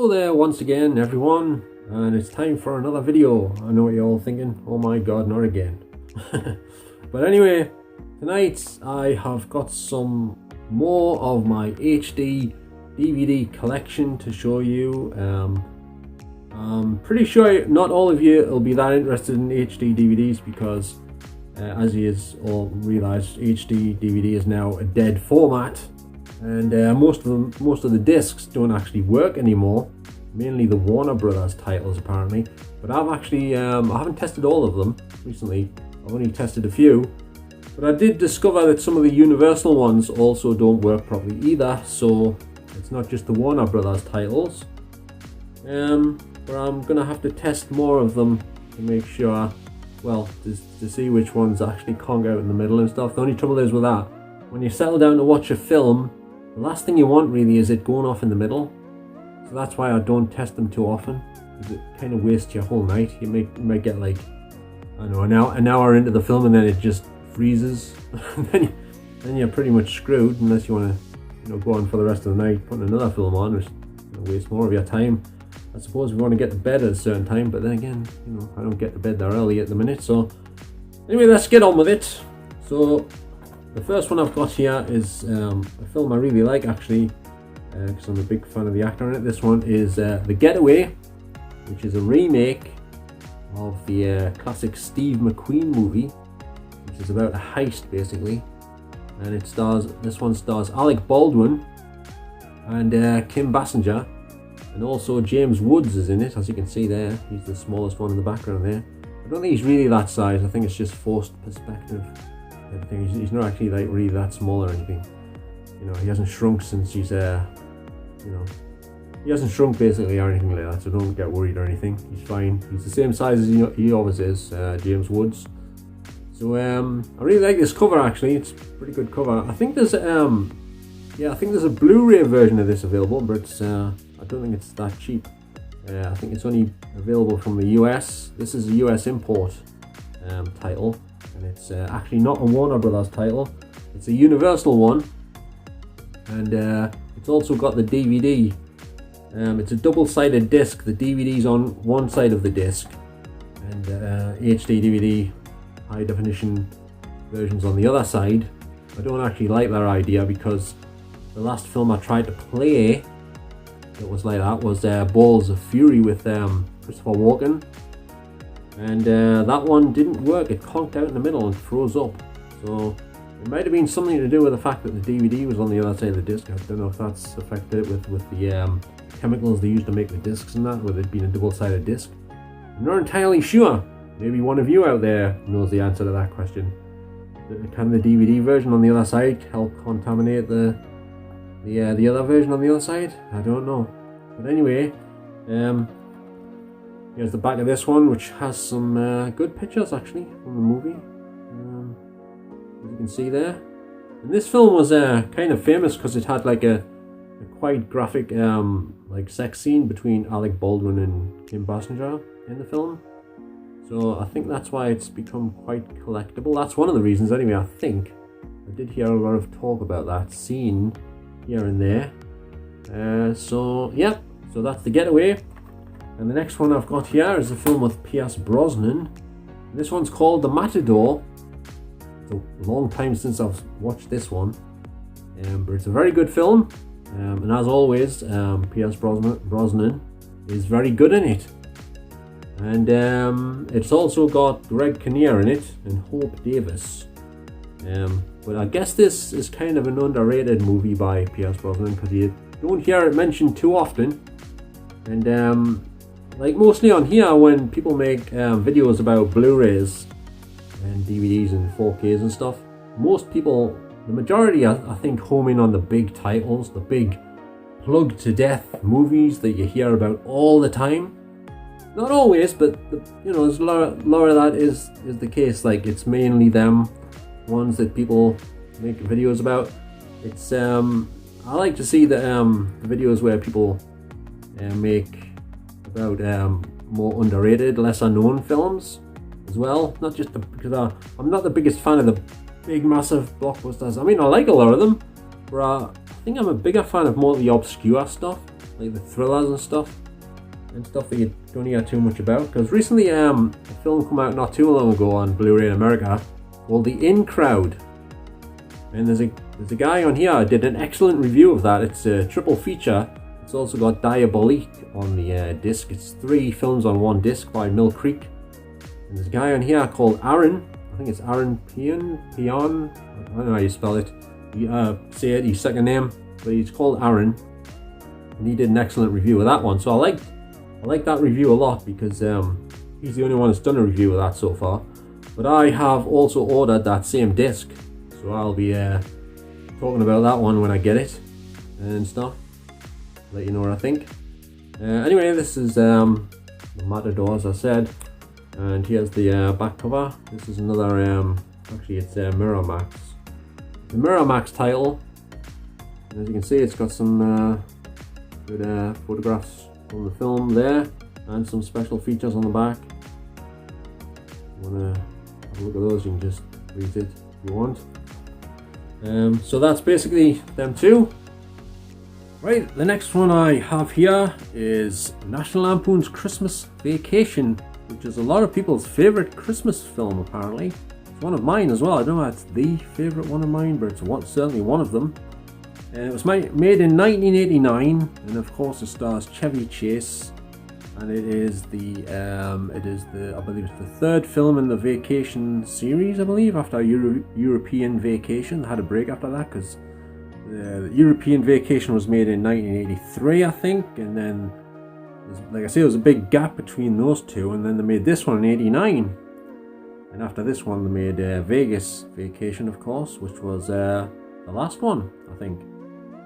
Hello there once again everyone, and it's time for another video. I know what you're all thinking, oh my god, not again. But anyway, tonight I have got some more of my HD DVD collection to show you. I'm pretty sure not all of you will be that interested in HD DVDs because as you all realise, HD DVD is now a dead format. And most of the discs don't actually work anymore. Mainly the Warner Brothers titles apparently. But I've actually I haven't tested all of them recently. I've only tested a few. But I did discover that some of the Universal ones also don't work properly either. So it's not just the Warner Brothers titles. But I'm gonna have to test more of them to make sure, well, to see which ones actually conk out in the middle and stuff. The only trouble is with that, when you settle down to watch a film, the last thing you want really is it going off in the middle. So that's why I don't test them too often, because it kind of wastes your whole night. You might get like, I don't know, an hour into the film and then it just freezes. then you're pretty much screwed unless you want to go on for the rest of the night putting another film on, which waste more of your time. I suppose we want to get to bed at a certain time, but then again, I don't get to bed that early at the minute. So anyway, let's get on with it. So the first one I've got here is a film I really like actually, because I'm a big fan of the actor in it. This one is The Getaway, which is a remake of the classic Steve McQueen movie, which is about a heist basically. And this one stars Alec Baldwin and Kim Basinger, and also James Woods is in it, as you can see there. He's the smallest one in the background there. I don't think he's really that size. I think it's just forced perspective. He's not actually like really that small or anything. He hasn't shrunk since he's he hasn't shrunk basically or anything like that, so don't get worried or anything. He's fine. He's the same size as he always is, James Woods. So I really like this cover actually. It's a pretty good cover. I think there's a Blu-ray version of this available, but it's I don't think it's that cheap. I think it's only available from the US. This is a US import title. And it's actually not a Warner Brothers title, it's a Universal one, and it's also got the DVD. It's a double-sided disc. The DVD's on one side of the disc, and HD DVD high definition versions on the other side. I don't actually like that idea because the last film I tried to play that was like that was Balls of Fury with Christopher Walken. And that one didn't work. It conked out in the middle and froze up. So it might have been something to do with the fact that the DVD was on the other side of the disc. I don't know if that's affected it with the chemicals they used to make the discs and that, with it being a double-sided disc. I'm not entirely sure. Maybe one of you out there knows the answer to that question. Can the DVD version on the other side help contaminate the other version on the other side? I don't know. But anyway, here's the back of this one, which has some good pictures actually from the movie, as you can see there. And this film was kind of famous because it had like a quite graphic like sex scene between Alec Baldwin and Kim Basinger in the film. So I think that's why it's become quite collectible. That's one of the reasons anyway, I think. I did hear a lot of talk about that scene here and there. So yeah, so that's The Getaway. And the next one I've got here is a film with Pierce Brosnan. This one's called The Matador. It's a long time since I've watched this one, but it's a very good film. And as always, Pierce Brosnan is very good in it. And it's also got Greg Kinnear in it and Hope Davis. But I guess this is kind of an underrated movie by Pierce Brosnan because you don't hear it mentioned too often. And like mostly on here, when people make videos about Blu-rays and DVDs and 4Ks and stuff, most people, the majority, I think, home in on the big titles, the big plug to death movies that you hear about all the time. Not always, but there's a lot of that is the case. Like it's mainly them ones that people make videos about. It's I like to see the videos where people make about more underrated, lesser known films as well. Not just because I'm not the biggest fan of the big massive blockbusters. I mean, I like a lot of them, but I think I'm a bigger fan of more of the obscure stuff. like the thrillers and stuff that you don't hear too much about. Because recently a film came out not too long ago on Blu-ray in America called The In Crowd, and there's a guy on here did an excellent review of that. It's a triple feature. It's also got Diabolique on the disc. It's 3 films on 1 disc by Mill Creek. And there's a guy on here called Aaron. I think it's Aaron Pion. I don't know how you spell it. Say it, his second name, but he's called Aaron, and he did an excellent review of that one. So I like that review a lot, because he's the only one that's done a review of that so far. But I have also ordered that same disc, so I'll be talking about that one when I get it and stuff. Let you know what I think. Anyway, this is the Matador, as I said, and here's the back cover. This is another, actually it's Miramax. The Miramax title. And as you can see, it's got some good photographs from the film there, and some special features on the back. If you want to have a look at those, you can just read it if you want. So that's basically them two. Right, the next one I have here is National Lampoon's Christmas Vacation, which is a lot of people's favourite Christmas film apparently. It's one of mine as well. I don't know if it's the favourite one of mine, but it's certainly one of them. And it was made in 1989, and of course it stars Chevy Chase, and it is the I believe it's the 3rd film in the Vacation series, I believe, after European Vacation. They had a break after that, because the European Vacation was made in 1983, I think, and then, like I say, there was a big gap between those two, and then they made this one in 89, and after this one they made Vegas Vacation, of course, which was the last one, I think.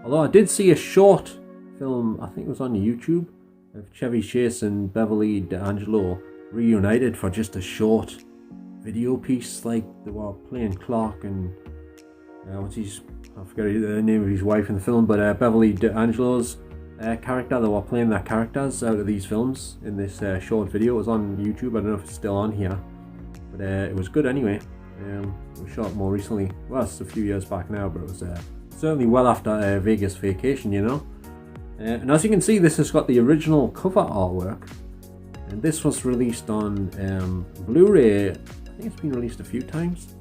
Although I did see a short film, I think it was on YouTube, of Chevy Chase and Beverly D'Angelo reunited for just a short video piece. Like, they were playing Clark and I forget the name of his wife in the film, but Beverly D'Angelo's character. They were playing their characters out of these films in this short video. It was on YouTube. I don't know if it's still on here, but it was good anyway. It was shot more recently. Well, it's a few years back now, but it was certainly well after Vegas Vacation, you know. And as you can see, this has got the original cover artwork, and this was released on Blu-ray. I think it's been released a few times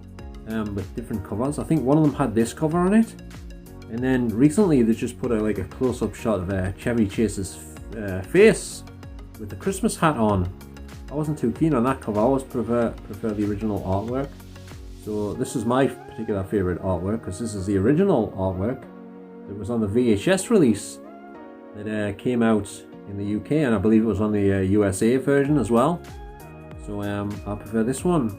with different covers. I think one of them had this cover on it, and then recently they just put a close-up shot of Chevy Chase's face with the Christmas hat on. I wasn't too keen on that cover. I always prefer the original artwork. So this is my particular favourite artwork, because this is the original artwork that was on the VHS release that came out in the UK, and I believe it was on the USA version as well. So I prefer this one.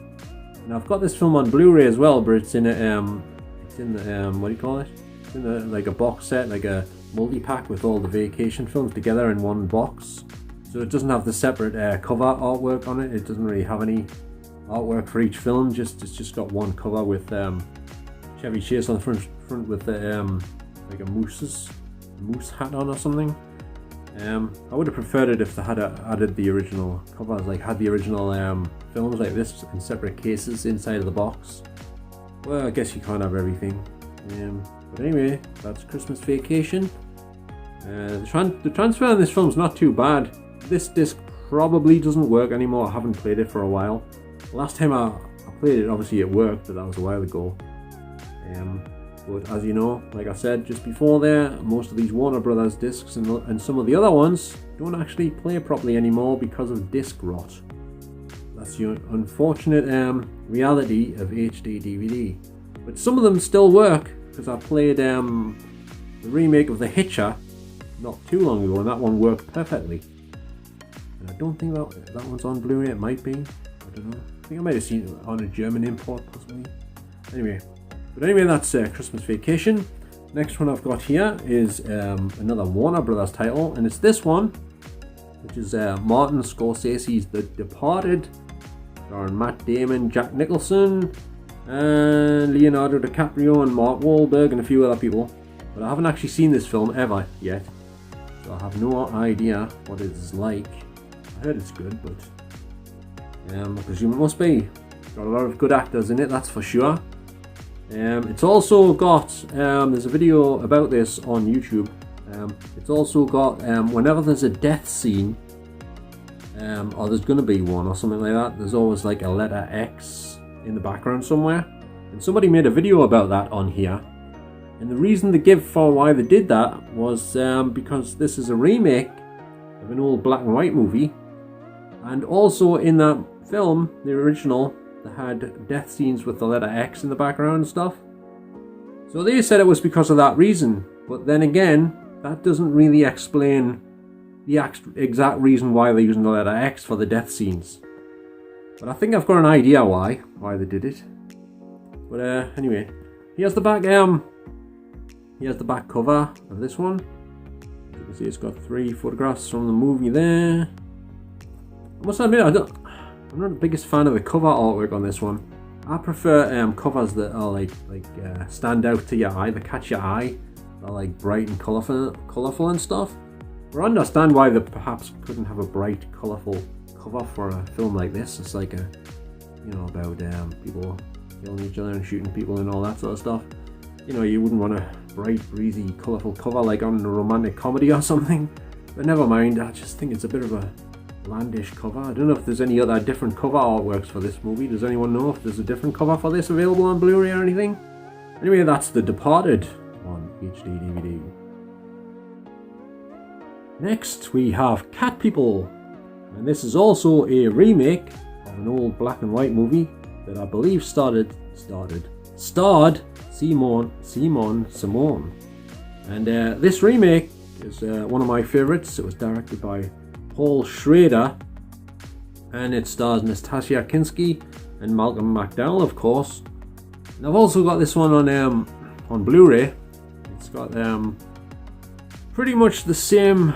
And I've got this film on Blu-ray as well, but it's in the what do you call it? It's in like a box set, like a multi-pack with all the Vacation films together in one box. So it doesn't have the separate cover artwork on it. It doesn't really have any artwork for each film. It's just got one cover with Chevy Chase on the front with like a moose hat on or something. I would have preferred it if they had added the original covers, like had the original films like this in separate cases inside of the box. Well, I guess you can't have everything. But anyway, that's Christmas Vacation. The transfer on this film is not too bad. This disc probably doesn't work anymore. I haven't played it for a while. Last time I played it, obviously it worked, but that was a while ago. But as you know, like I said just before there, most of these Warner Brothers discs and some of the other ones don't actually play properly anymore because of disc rot. That's the unfortunate reality of HD DVD. But some of them still work, because I played the remake of The Hitcher not too long ago, and that one worked perfectly. And I don't think that one's on Blu-ray. It might be. I don't know. I think I might have seen it on a German import possibly. But anyway, that's Christmas Vacation. Next one I've got here is another Warner Brothers title, and it's this one, which is Martin Scorsese's The Departed, starring Matt Damon, Jack Nicholson, and Leonardo DiCaprio and Mark Wahlberg and a few other people. But I haven't actually seen this film ever yet, so I have no idea what it is like. I heard it's good, but I presume it must be. It's got a lot of good actors in it, that's for sure. It's also got, there's a video about this on YouTube. It's also got, whenever there's a death scene, or there's going to be one or something like that, there's always like a letter X in the background somewhere. And somebody made a video about that on here. And the reason they give for why they did that was because this is a remake of an old black and white movie. And also in that film, the original, they had death scenes with the letter X in the background and stuff. So they said it was because of that reason. But then again, that doesn't really explain the exact reason why they're using the letter X for the death scenes. But I think I've got an idea why they did it. But anyway, here's the back cover of this one. As you can see, it's got 3 photographs from the movie there. I must admit, I'm not the biggest fan of the cover artwork on this one. I prefer covers that are like stand out to your eye, that catch your eye. They're like bright and colourful and stuff. But I understand why they perhaps couldn't have a bright, colourful cover for a film like this. It's like about people killing each other and shooting people and all that sort of stuff. You wouldn't want a bright, breezy, colourful cover like on a romantic comedy or something. But never mind, I just think it's a bit of a blandish cover. I don't know if there's any other different cover artworks for this movie. Does anyone know if there's a different cover for this available on Blu-ray or anything? Anyway, that's The Departed on HD DVD. Next we have Cat People, and this is also a remake of an old black and white movie that I believe starred Simone. And this remake is one of my favourites. It was directed by Paul Schrader, and it stars Nastasia Kinski and Malcolm McDowell, of course. And I've also got this one on Blu-ray. It's got pretty much the same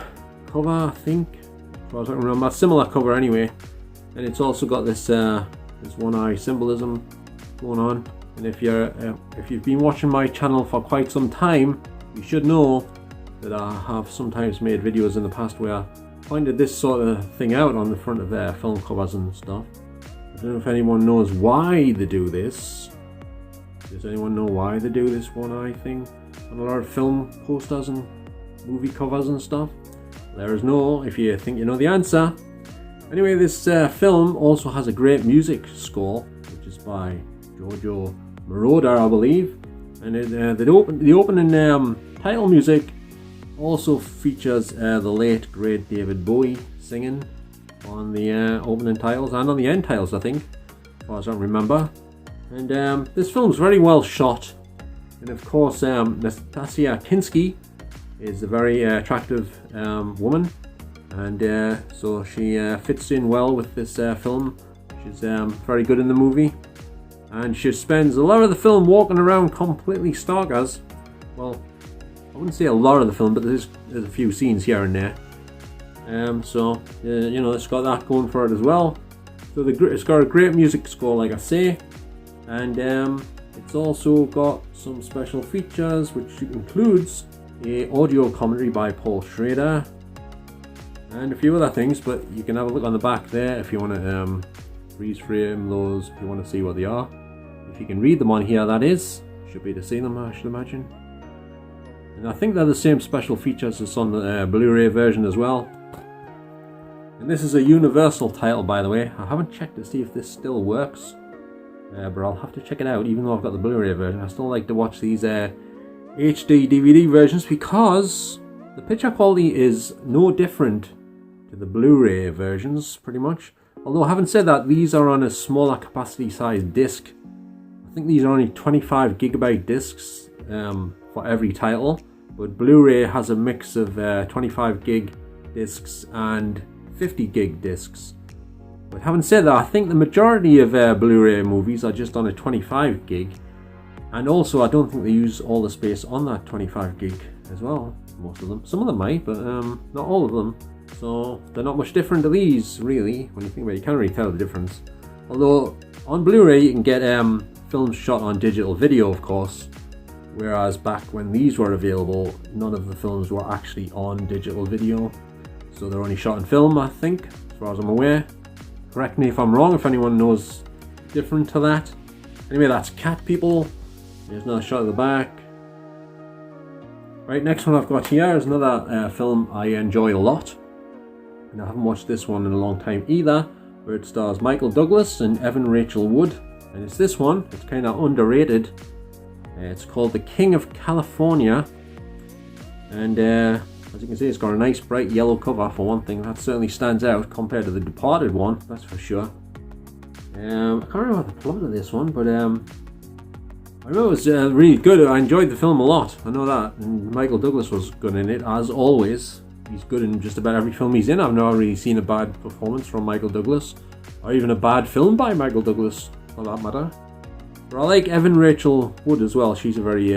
cover, I think, as far as I can remember, similar cover anyway. And it's also got this one eye symbolism going on. And if you've been watching my channel for quite some time, you should know that I have sometimes made videos in the past where I pointed this sort of thing out on the front of their film covers and stuff. I don't know if anyone knows why they do this. Does anyone know why they do this one eye thing on a lot of film posters and movie covers and stuff? Let us know if you think you know the answer. Anyway, this film also has a great music score, which is by Giorgio Moroder, I believe. And the opening title music also features the late great David Bowie singing on the opening titles and on the end titles, I think, as far as I remember. And this film's very well shot, and of course Nastasia Kinski is a very attractive woman, and so she fits in well with this film. She's very good in the movie, and she spends a lot of the film walking around completely stargazed. Well, I wouldn't say a lot of the film, but there's a few scenes here and there. So it's got that going for it as well. So it's got a great music score, like I say, and it's also got some special features, which includes a audio commentary by Paul Schrader and a few other things. But you can have a look on the back there if you want to freeze frame those, if you want to see what they are. If you can read them on here, that is. Should be able to see them, I should imagine. And I think they're the same special features as on the Blu-ray version as well. And this is a universal title, by the way. I haven't checked to see if this still works, but I'll have to check it out. Even though I've got the Blu-ray version, I still like to watch these HD DVD versions because the picture quality is no different to the Blu-ray versions, pretty much. Although, having said that, these are on a smaller capacity size disc. I think these are only 25 gigabyte discs for every title, but Blu-ray has a mix of 25 gig discs and 50 gig discs. But having said that, I think the majority of Blu-ray movies are just on a 25 gig, and also I don't think they use all the space on that 25 gig as well. Most of them, some of them might, but not all of them. So they're not much different to these, really. When you think about it, you can't really tell the difference. Although on Blu-ray you can get films shot on digital video, of course, whereas back when these were available, none of the films were actually on digital video, so they're only shot in film, I think, as far as I'm aware. Correct me if I'm wrong, if anyone knows different to that. Anyway, that's Cat People. There's another shot of the back. Right, next one I've got here is another film I enjoy a lot. And I haven't watched this one in a long time either, where it stars Michael Douglas and Evan Rachel Wood. And it's this one, it's kind of underrated. It's called The King of California. And as you can see, it's got a nice bright yellow cover for one thing. That certainly stands out compared to The Departed one, that's for sure. I can't remember the plot of this one, but I remember it was really good. I enjoyed the film a lot, I know that. And Michael Douglas was good in it, as always. He's good in just about every film he's in. I've not really seen a bad performance from Michael Douglas, or even a bad film by Michael Douglas, for that matter. But I like Evan Rachel Wood as well. She's a very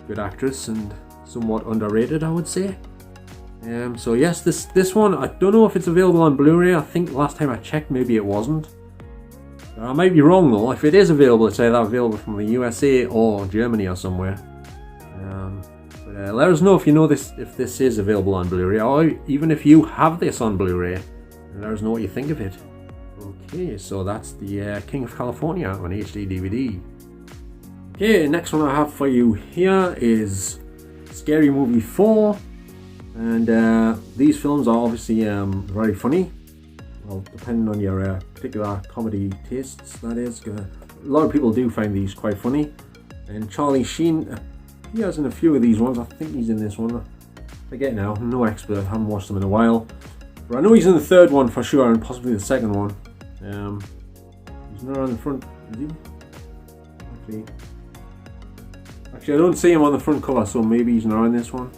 good actress and somewhat underrated, I would say. So yes, this one, I don't know if it's available on Blu-ray. I think last time I checked, maybe it wasn't. I might be wrong though. If it is available, it's either available from the USA or Germany or somewhere. But let us know if you know this, if this is available on Blu-ray, or even if you have this on Blu-ray, and let us know what you think of it. Okay, so that's the King of California on HD DVD. Okay, next one I have for you here is Scary Movie 4, and these films are obviously very funny. Well, depending on your particular comedy tastes, that is. A lot of people do find these quite funny. And Charlie Sheen appears in a few of these ones. I think he's in this one. I forget now. I'm no expert. I haven't watched them in a while. But I know he's in the third one for sure, and possibly the second one. He's not on the front, is he? Actually, I don't see him on the front cover, so maybe he's not on this one.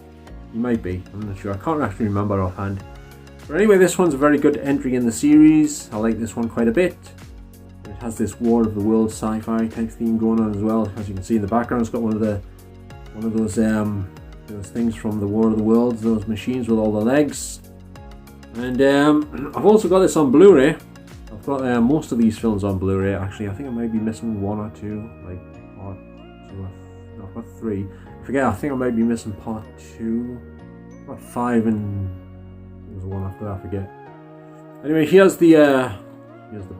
He might be. I'm not sure. I can't actually remember offhand. But anyway, this one's a very good entry in the series. I like this one quite a bit. It has this War of the Worlds sci-fi type theme going on as well. As you can see in the background, it's got one of those things from the War of the Worlds, those machines with all the legs. And I've also got this on Blu-ray. I've got most of these films on Blu-ray. Actually, I think I might be missing one or two, like part two. No, I've got three. I forget. I think I might be missing part 2, part 5, and there's one after that, I forget. Anyway, here's the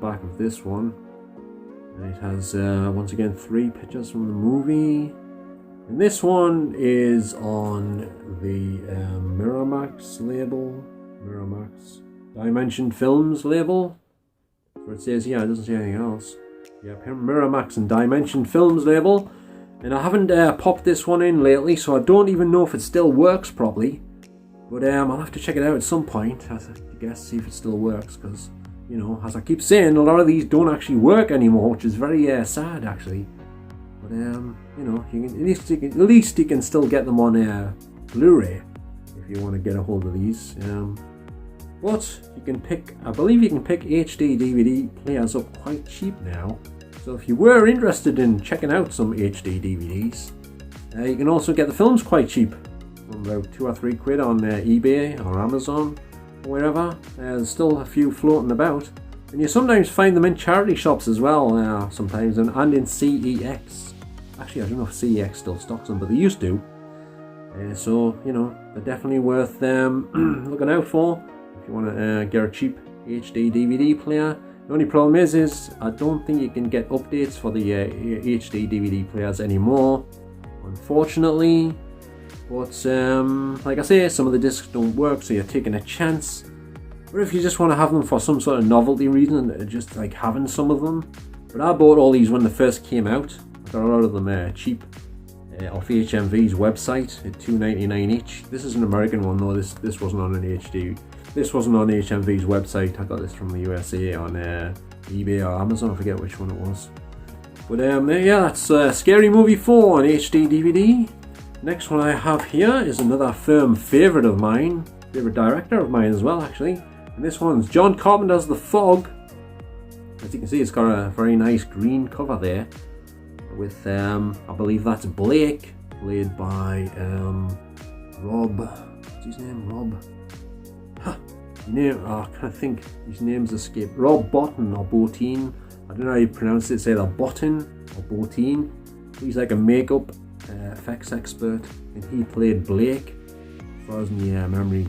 back of this one, and it has once again 3 pictures from the movie, and this one is on the Miramax label, Miramax Dimension Films label. That's what it says here. It doesn't say anything else. Yep, Miramax and Dimension Films label, and I haven't popped this one in lately, so I don't even know if it still works properly. But I'll have to check it out at some point, I guess, see if it still works, because, you know, as I keep saying, a lot of these don't actually work anymore, which is very sad, actually. But, you know, at least you can still get them on Blu-ray, if you want to get a hold of these. But you can pick, I believe you can pick HD DVD players up quite cheap now. So if you were interested in checking out some HD DVDs, you can also get the films quite cheap. About 2 or 3 quid on eBay or Amazon or wherever. There's still a few floating about, and you sometimes find them in charity shops as well, sometimes, and in CEX. Actually, I don't know if CEX still stocks them, but they used to. So, you know, they're definitely worth looking out for if you want to get a cheap HD DVD player. The only problem is I don't think you can get updates for the HD DVD players anymore, unfortunately. But like I say, some of the discs don't work, so you're taking a chance. Or if you just want to have them for some sort of novelty reason, just like having some of them. But I bought all these when they first came out. I got a lot of them cheap off HMV's website at $2.99 each. This is an American one though. This wasn't on an HD. This wasn't on HMV's website. I got this from the USA on eBay or Amazon. I forget which one it was. But yeah, that's Scary Movie 4 on HD DVD. Next one I have here is another firm favourite of mine, favourite director of mine as well, actually. And this one's John Carpenter's The Fog. As you can see, it's got a very nice green cover there, with I believe that's Blake, played by Rob. What's his name? Rob. I can't think. His name's escaped. Rob Bottin or Bottin. I don't know how you pronounce it. It's either Bottin or Bottin. He's like a makeup effects expert, and he played Blake, as far as my memory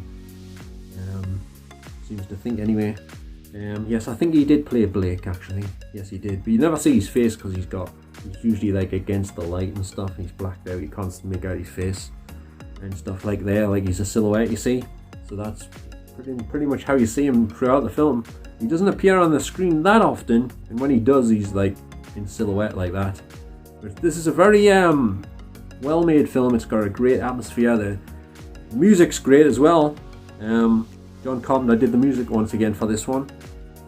seems to think anyway. Yes, I think he did play Blake actually. Yes, he did, but you never see his face because he's usually like against the light and stuff, and he's blacked out. You can't make out his face. and stuff like there, like he's a silhouette, you see. So that's pretty much how you see him throughout the film. He doesn't appear on the screen that often, and when he does, he's like in silhouette like that. But this is a very well-made film. It's got a great atmosphere. The music's great as well. John Carpenter did the music once again for this one.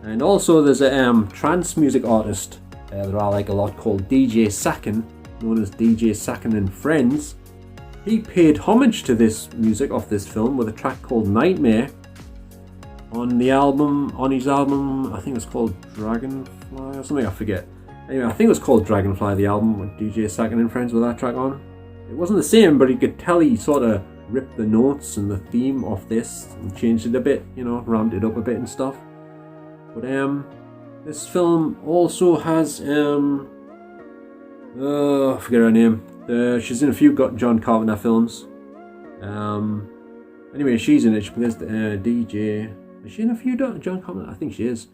And also there's a trance music artist that I like a lot called DJ Sakin, known as DJ Sakin and Friends. He paid homage to this music off this film with a track called Nightmare on his album, I think it's called Dragonfly or something, I forget. Anyway, I think it was called Dragonfly, the album with DJ Sakin and Friends with that track on. It wasn't the same, but you could tell he sort of ripped the notes and the theme off this and changed it a bit, you know, ramped it up a bit and stuff. But this film also has I forget her name. She's in a few John Carpenter films. Anyway, she's in it. She plays the DJ. Is she in a few John Carpenter? I think she is.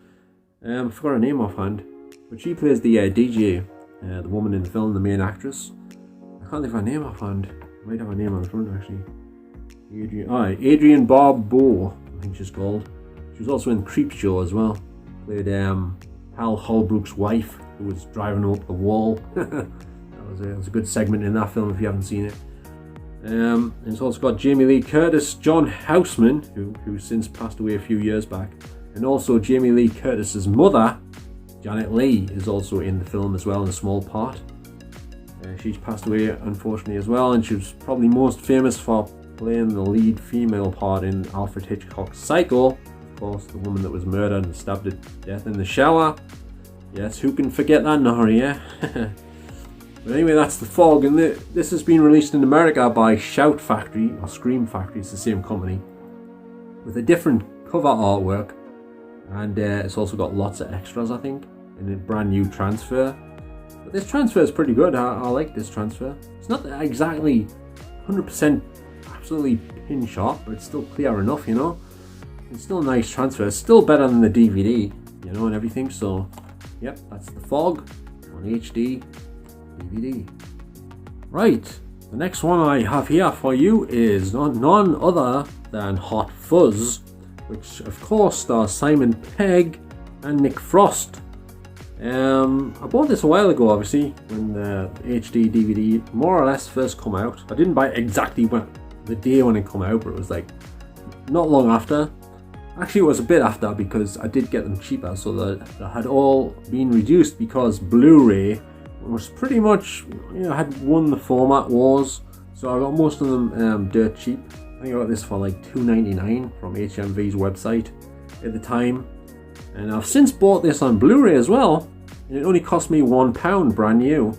I forgot her name offhand, but she plays the DJ, the woman in the film, the main actress. I can't think of her name offhand. I might have her name on the front actually. Adrienne Barbeau, I think she's called. She was also in Creepshow as well. Played Hal Holbrook's wife, who was driving up the wall. That was a good segment in that film if you haven't seen it. And it's also got Jamie Lee Curtis, John Houseman, who since passed away a few years back, and also Jamie Lee Curtis's mother, Janet Leigh, is also in the film as well in a small part. She's passed away unfortunately as well, and she was probably most famous for playing the lead female part in Alfred Hitchcock's Psycho. Of course, the woman that was murdered and stabbed to death in the shower. Yes, who can forget that now, yeah? But anyway, that's The Fog, and this has been released in America by Shout Factory, or Scream Factory, it's the same company, with a different cover artwork, and it's also got lots of extras, I think, and a brand new transfer. But this transfer is pretty good. I like this transfer. It's not exactly 100% absolutely pin sharp, but it's still clear enough, you know. It's still a nice transfer. It's still better than the DVD, you know, and everything. So, yep, that's The Fog on HD DVD. Right, the next one I have here for you is none other than Hot Fuzz, which of course stars Simon Pegg and Nick Frost. I bought this a while ago, obviously, when the HD DVD more or less first come out. I didn't buy it exactly the day when it come out, but it was like not long after. Actually, it was a bit after, because I did get them cheaper, so that had all been reduced because Blu-ray was pretty much, you know, had won the format wars. So I got most of them dirt cheap. I think I got this for like $2.99 from HMV's website at the time. And I've since bought this on Blu-ray as well, and it only cost me £1 brand new,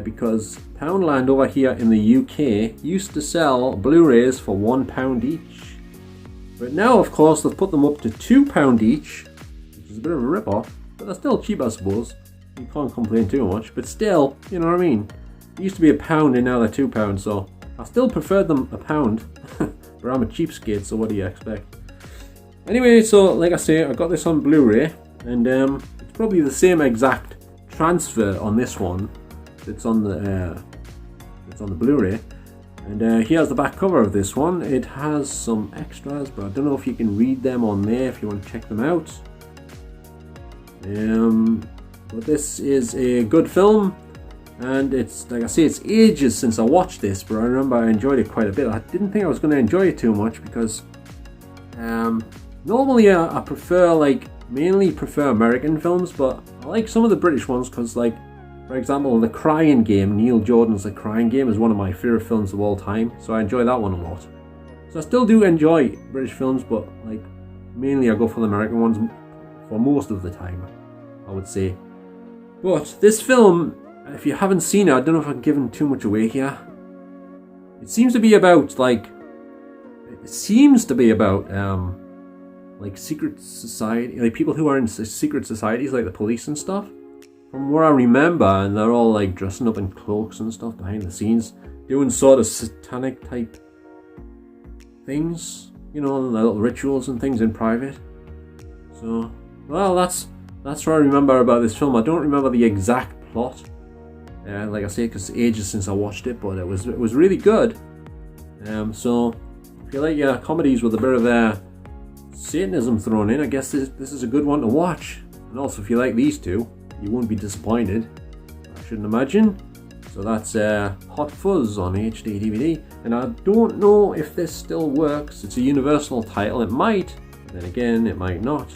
because Poundland over here in the UK used to sell Blu-rays for £1 each. But now, of course, they've put them up to £2 each, which is a bit of a rip-off, but they're still cheap, I suppose. You can't complain too much, but still, you know what I mean? It used to be £1 and now they're £2, so I still preferred them £1, but I'm a cheapskate, so what do you expect? Anyway, so like I say, I got this on Blu-ray, and it's probably the same exact transfer on this one that's on the Blu-ray. And here's the back cover of this one. It has some extras, but I don't know if you can read them on there if you want to check them out. But this is a good film, and it's, like I say, it's ages since I watched this, but I remember I enjoyed it quite a bit. I didn't think I was going to enjoy it too much because normally I mainly prefer American films, but I like some of the British ones because, like, for example, The Crying Game, Neil Jordan's The Crying Game is one of my favourite films of all time, so I enjoy that one a lot. So I still do enjoy British films, but like mainly I go for the American ones for most of the time, I would say. But this film, if you haven't seen it, I don't know if I'm giving too much away here. It seems to be about like secret society, like people who are in secret societies, like the police and stuff. From what I remember, and they're all like dressing up in cloaks and stuff behind the scenes, doing sort of satanic type things, you know, little rituals and things in private. So, well, that's what I remember about this film. I don't remember the exact plot, like I say, because it's ages since I watched it, but it was really good. So if you like your comedies with a bit of Satanism thrown in, I guess this is a good one to watch. And also if you like these two, you won't be disappointed, I shouldn't imagine. So that's Hot Fuzz on HD DVD, and I don't know if this still works. It's a Universal title, it might, but then again it might not.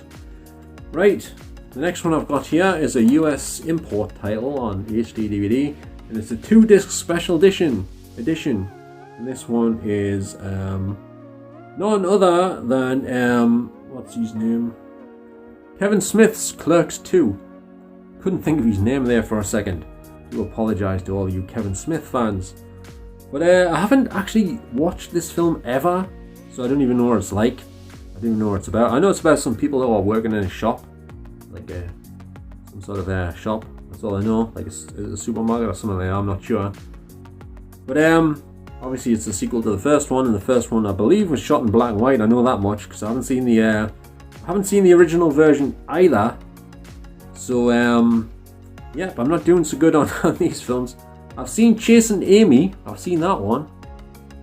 Right, the next one I've got here is a US import title on HD DVD, and it's a 2-disc special edition. And this one is none other than what's his name? Kevin Smith's Clerks 2. Couldn't think of his name there for a second. Do apologise to all you Kevin Smith fans. But I haven't actually watched this film ever, so I don't even know what it's like. I don't even know what it's about. I know it's about some people who are working in a shop, like some sort of shop. That's all I know, like a supermarket or something like that. I'm not sure. But obviously it's a sequel to the first one, and the first one I believe was shot in black and white. I know that much because I haven't seen the original version either. So yeah, but I'm not doing so good on these films. I've seen Chasing Amy, I've seen that one,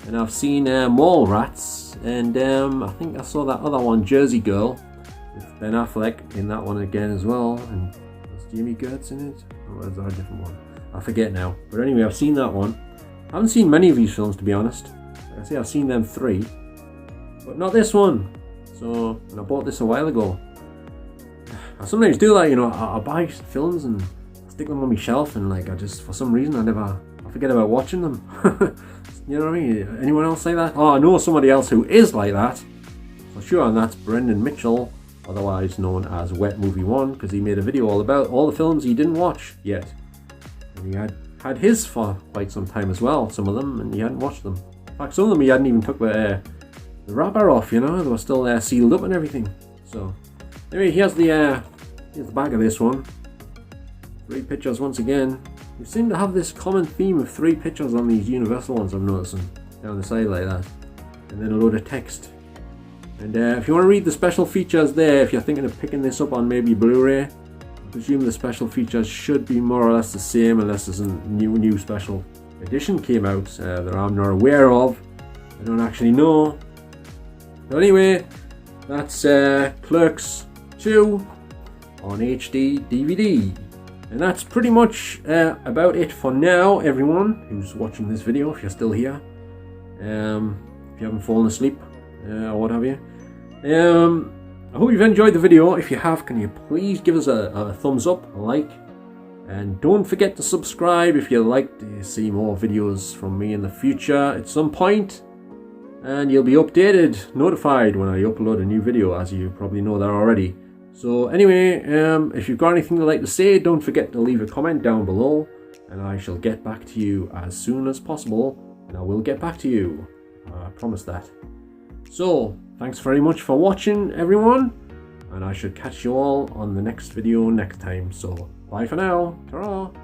and I've seen Mallrats, and I think I saw that other one, Jersey Girl, with Ben Affleck in that one again as well, and was Jamie Gertz in it? Or is that a different one? I forget now. But anyway, I've seen that one. I haven't seen many of these films, to be honest. Like I say, I've seen them 3, but not this one. So, and I bought this a while ago. I sometimes do that, you know, I buy films and stick them on my shelf, and like for some reason I forget about watching them. You know what I mean? Anyone else like that? Oh, I know somebody else who is like that for sure, and that's Brendan Mitchell, otherwise known as Wet Movie 1, because he made a video all about all the films he didn't watch yet, and he had his for quite some time as well, some of them, and he hadn't watched them. In fact, some of them he hadn't even took the wrapper off, you know, they were still sealed up and everything. So anyway, here's the back of this one. 3 pictures once again. We seem to have this common theme of 3 pictures on these Universal ones, I'm noticing, down the side like that, and then a load of text. And if you want to read the special features there, if you're thinking of picking this up on maybe Blu-ray, I presume the special features should be more or less the same, unless there's a new special edition came out that I'm not aware of. I don't actually know. But anyway, that's Clerks 2 on HD DVD. And that's pretty much about it for now, everyone who's watching this video, if you're still here. If you haven't fallen asleep or what have you. I hope you've enjoyed the video. If you have, can you please give us a thumbs up, a like. And don't forget to subscribe if you'd like to see more videos from me in the future at some point. And you'll be updated, notified when I upload a new video, as you probably know that already. So anyway, if you've got anything you'd like to say, don't forget to leave a comment down below, and I shall get back to you as soon as possible, and I will get back to you. I promise that. So, thanks very much for watching, everyone, and I should catch you all on the next video next time. So, bye for now. Ta-ra!